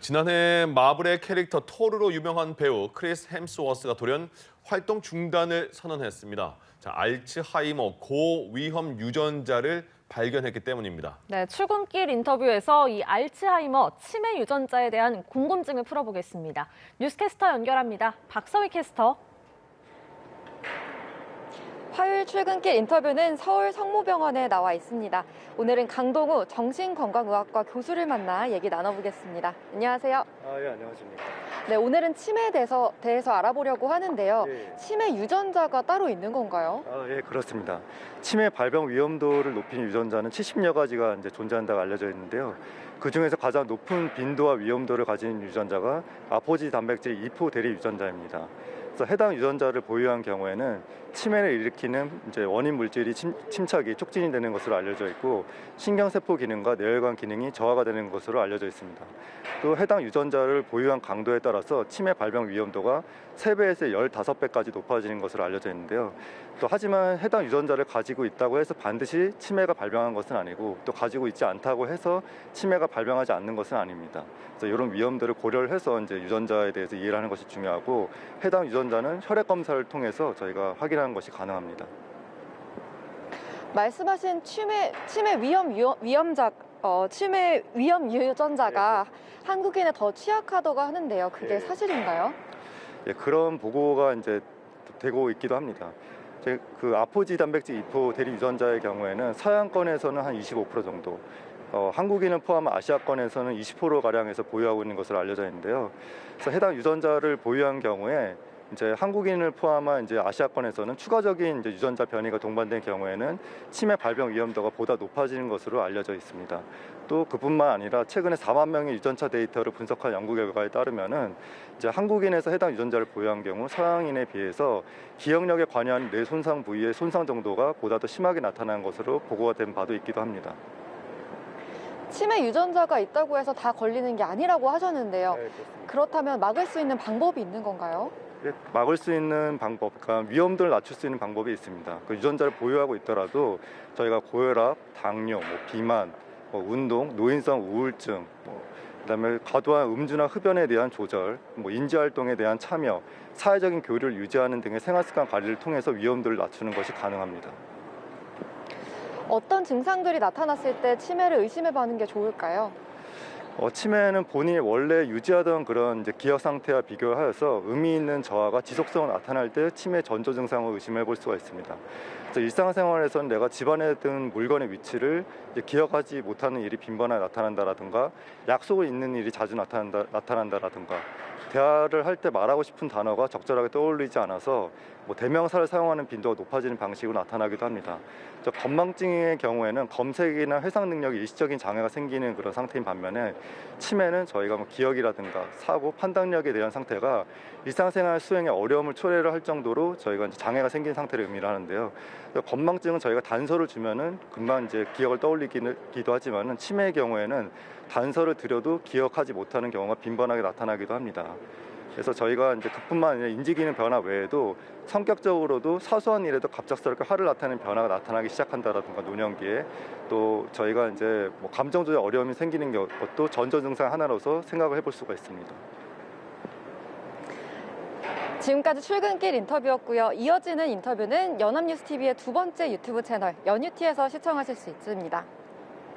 지난해 마블의 캐릭터 토르로 유명한 배우 크리스 햄스워스가 돌연 활동 중단을 선언했습니다. 알츠하이머 고위험 유전자를 발견했기 때문입니다. 네, 출근길 인터뷰에서 이 알츠하이머 치매 유전자에 대한 궁금증을 풀어보겠습니다. 뉴스캐스터 연결합니다. 박서희 캐스터. 화요일 출근길 인터뷰는 서울 성모병원에 나와 있습니다. 오늘은 강동우 정신건강의학과 교수를 만나 얘기 나눠보겠습니다. 안녕하세요. 예, 안녕하십니까. 네, 오늘은 치매에 대해서 알아보려고 하는데요. 예. 치매 유전자가 따로 있는 건가요? 예, 그렇습니다. 치매 발병 위험도를 높이는 유전자는 70여 가지가 이제 존재한다고 알려져 있는데요. 그 중에서 가장 높은 빈도와 위험도를 가진 유전자가 아포지 단백질 2포 대리 유전자입니다. 그래서 해당 유전자를 보유한 경우에는 치매를 일으키는 이제 원인 물질이 침착이 촉진이 되는 것으로 알려져 있고 신경세포 기능과 뇌혈관 기능이 저하가 되는 것으로 알려져 있습니다. 또 해당 유전자를 보유한 강도에 따라서 치매 발병 위험도가 3배에서 15배까지 높아지는 것으로 알려져 있는데요. 또 하지만 해당 유전자를 가지고 있다고 해서 반드시 치매가 발병한 것은 아니고 또 가지고 있지 않다고 해서 치매가 발병하지 않는 것은 아닙니다. 그래서 이런 위험들을 고려를 해서 이제 유전자에 대해서 이해를 하는 것이 중요하고 해당 유전자는 혈액 검사를 통해서 저희가 확인하는 것이 가능합니다. 말씀하신 치매 위험 유전자가 한국인에 더 취약하다고 하는데요. 그게 사실인가요? 예, 그런 보고가 이제 되고 있기도 합니다. 그 아포지 단백질 2포 대리 유전자의 경우에는 서양권에서는 한 25% 정도, 한국인을 포함한 아시아권에서는 20% 가량에서 보유하고 있는 것으로 알려져 있는데요. 그래서 해당 유전자를 보유한 경우에 이제 한국인을 포함한 이제 아시아권에서는 추가적인 이제 유전자 변이가 동반된 경우에는 치매 발병 위험도가 보다 높아지는 것으로 알려져 있습니다. 또 그뿐만 아니라 최근에 4만 명의 유전차 데이터를 분석한 연구 결과에 따르면은 이제 한국인에서 해당 유전자를 보유한 경우 서양인에 비해서 기억력에 관여한 뇌 손상 부위의 손상 정도가 보다 더 심하게 나타나는 것으로 보고가 된 바도 있기도 합니다. 치매 유전자가 있다고 해서 다 걸리는 게 아니라고 하셨는데요. 네, 그렇다면 막을 수 있는 방법이 있는 건가요? 막을 수 있는 방법, 그러니까 위험도를 낮출 수 있는 방법이 있습니다. 그 유전자를 보유하고 있더라도 저희가 고혈압, 당뇨, 비만, 운동, 노인성 우울증, 그다음에 과도한 음주나 흡연에 대한 조절, 인지활동에 대한 참여, 사회적인 교류를 유지하는 등의 생활습관 관리를 통해서 위험도를 낮추는 것이 가능합니다. 어떤 증상들이 나타났을 때 치매를 의심해보는 게 좋을까요? 치매는 본인이 원래 유지하던 그런 이제 기억 상태와 비교하여서 의미 있는 저하가 지속적으로 나타날 때 치매 전조 증상을 의심해 볼 수가 있습니다. 그래서 일상생활에서는 내가 집안에 든 물건의 위치를 이제 기억하지 못하는 일이 빈번하게 나타난다라든가 약속을 잊는 일이 자주 나타난다라든가 대화를 할 때 말하고 싶은 단어가 적절하게 떠올리지 않아서 대명사를 사용하는 빈도가 높아지는 방식으로 나타나기도 합니다. 건망증의 경우에는 검색이나 회상 능력에 일시적인 장애가 생기는 그런 상태인 반면에 치매는 저희가 기억이라든가 사고, 판단력에 대한 상태가 일상생활 수행에 어려움을 초래를 할 정도로 저희가 이제 장애가 생긴 상태를 의미를 하는데요. 건망증은 저희가 단서를 주면은 금방 이제 기억을 떠올리기도 하지만은 치매의 경우에는 단서를 드려도 기억하지 못하는 경우가 빈번하게 나타나기도 합니다. 그래서 저희가 이제 그뿐만 아니라 인지기능 변화 외에도 성격적으로도 사소한 일에도 갑작스럽게 화를 나타내는 변화가 나타나기 시작한다라든가 노년기에 또 저희가 이제 감정 조절 어려움이 생기는 것도 전조 증상 하나로서 생각을 해볼 수가 있습니다. 지금까지 출근길 인터뷰였고요. 이어지는 인터뷰는 연합뉴스TV의 두 번째 유튜브 채널 연유티에서 시청하실 수 있습니다.